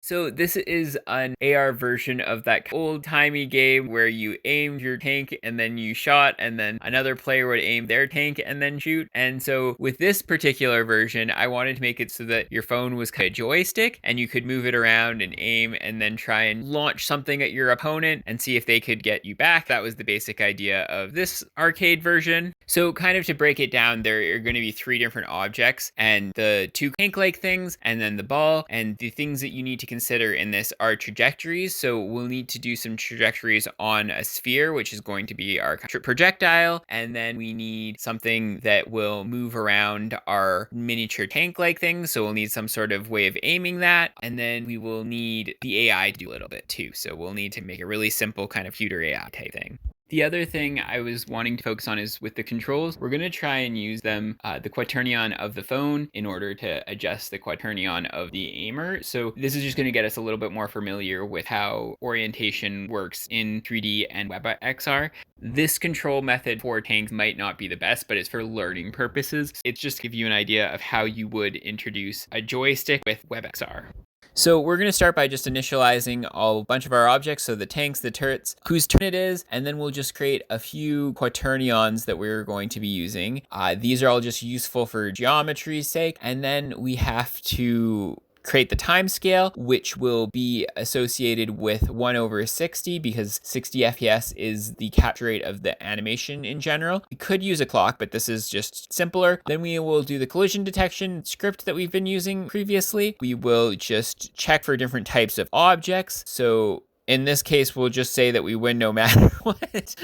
So this is an AR version of that old-timey game where you aimed your tank and then you shot, and then another player would aim their tank and then shoot. And so with this particular version, I wanted to make it so that your phone was kind of a joystick and you could move it around and aim and then try and launch something at your opponent and see if they could get you back. That was the basic idea of this arcade version. So kind of to break it down, there are going to be 3 different objects, and the 2 tank-like things, and then the ball. And the things that you need to consider in this are trajectories. So we'll need to do some trajectories on a sphere, which is going to be our projectile. And then we need something that will move around our miniature tank-like things. So we'll need some sort of way of aiming that. And then we will need the AI to do a little bit too. So we'll need to make a really simple kind of computer AI type thing. The other thing I was wanting to focus on is with the controls. We're going to try and use them, the quaternion of the phone, in order to adjust the quaternion of the aimer. So this is just going to get us a little bit more familiar with how orientation works in 3D and webxr. This control method for tanks might not be the best, but it's for learning purposes. It's just to give you an idea of how you would introduce a joystick with webxr. So we're going to start by just initializing a bunch of our objects, so the tanks, the turrets, whose turn it is, and then we'll just create a few quaternions that we're going to be using. These are all just useful for geometry's sake, and then we have to create the time scale, which will be associated with 1/60 because 60 FPS is the capture rate of the animation in general. We could use a clock, but this is just simpler. Then we will do the collision detection script that we've been using previously. We will just check for different types of objects. So in this case, we'll just say that we win no matter what.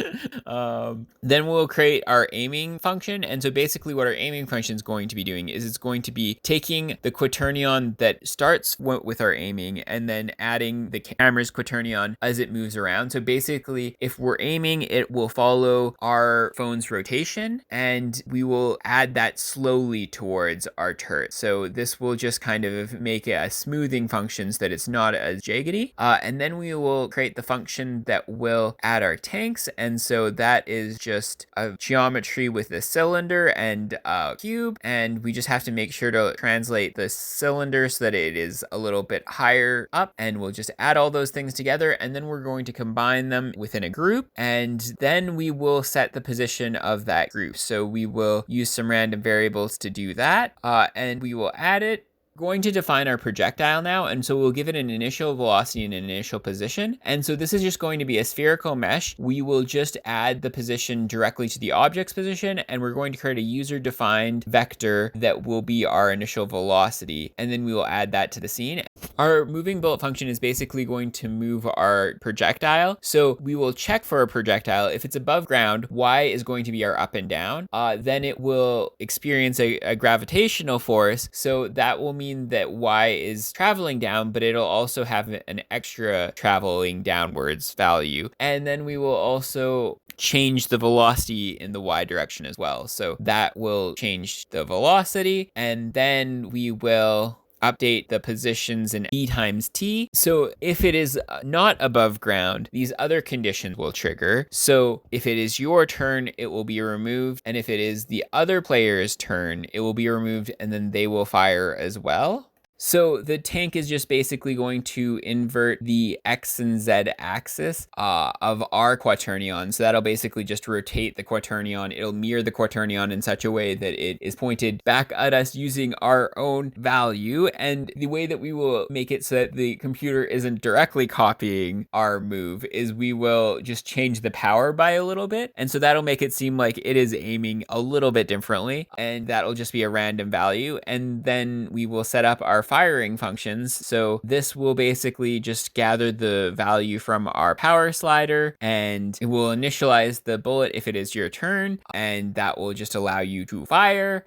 Then we'll create our aiming function. And so basically what our aiming function is going to be doing is it's going to be taking the quaternion that starts with our aiming and then adding the camera's quaternion as it moves around. So basically, if we're aiming, it will follow our phone's rotation, and we will add that slowly towards our turret. So this will just kind of make a smoothing function so that it's not as jaggedy. And then we will create the function that will add our tanks, and so that is just a geometry with a cylinder and a cube, and we just have to make sure to translate the cylinder so that it is a little bit higher up, and we'll just add all those things together, and then we're going to combine them within a group, and then we will set the position of that group. So we will use some random variables to do that, and we will add it. Going to define our projectile now, and so we'll give it an initial velocity and an initial position. And so this is just going to be a spherical mesh. We will just add the position directly to the object's position, and we're going to create a user-defined vector that will be our initial velocity, and then we will add that to the scene. Our moving bullet function is basically going to move our projectile. So we will check for a projectile. If it's above ground, Y is going to be our up and down. Then it will experience a gravitational force. So that will mean that Y is traveling down, but it'll also have an extra traveling downwards value. And then we will also change the velocity in the Y direction as well. So that will change the velocity, and then we will update the positions in E times T. So if it is not above ground, these other conditions will trigger. So if it is your turn, it will be removed. And if it is the other player's turn, it will be removed, and then they will fire as well. So the tank is just basically going to invert the X and Z axis of our quaternion. So that'll basically just rotate the quaternion. It'll mirror the quaternion in such a way that it is pointed back at us using our own value. And the way that we will make it so that the computer isn't directly copying our move is we will just change the power by a little bit. And so that'll make it seem like it is aiming a little bit differently. And that'll just be a random value. And then we will set up our firing functions. So this will basically just gather the value from our power slider, and it will initialize the bullet if it is your turn, and that will just allow you to fire.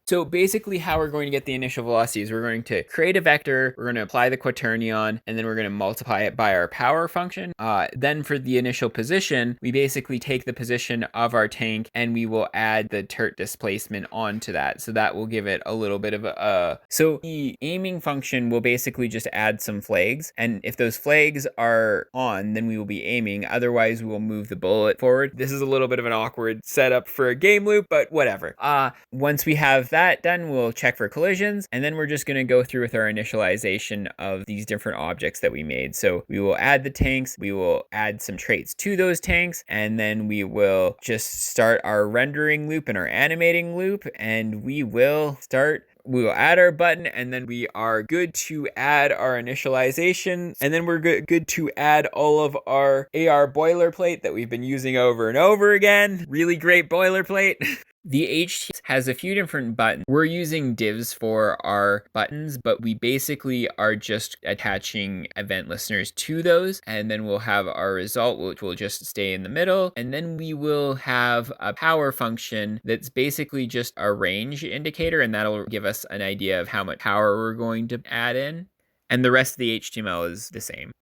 So basically how we're going to get the initial velocity is we're going to create a vector, we're going to apply the quaternion, and then we're going to multiply it by our power function. Then for the initial position, we basically take the position of our tank and we will add the turret displacement onto that. So that will give it a little bit of so the aiming function will basically just add some flags. And if those flags are on, then we will be aiming. Otherwise, we will move the bullet forward. This is a little bit of an awkward setup for a game loop, but whatever. Once we have that, that done, we'll check for collisions, and then we're just going to go through with our initialization of these different objects that we made. So we will add the tanks, we will add some traits to those tanks, and then we will just start our rendering loop and our animating loop, and we will add our button, and then we are good to add our initialization, and then we're good to add all of our AR boilerplate that we've been using over and over again. Really great boilerplate. The HT has a few different buttons. We're using divs for our buttons, but we basically are just attaching event listeners to those, and then we'll have our result, which will just stay in the middle, and then we will have a power function that's basically just a range indicator, and that'll give us an idea of how much power we're going to add in, and the rest of the HTML is the same.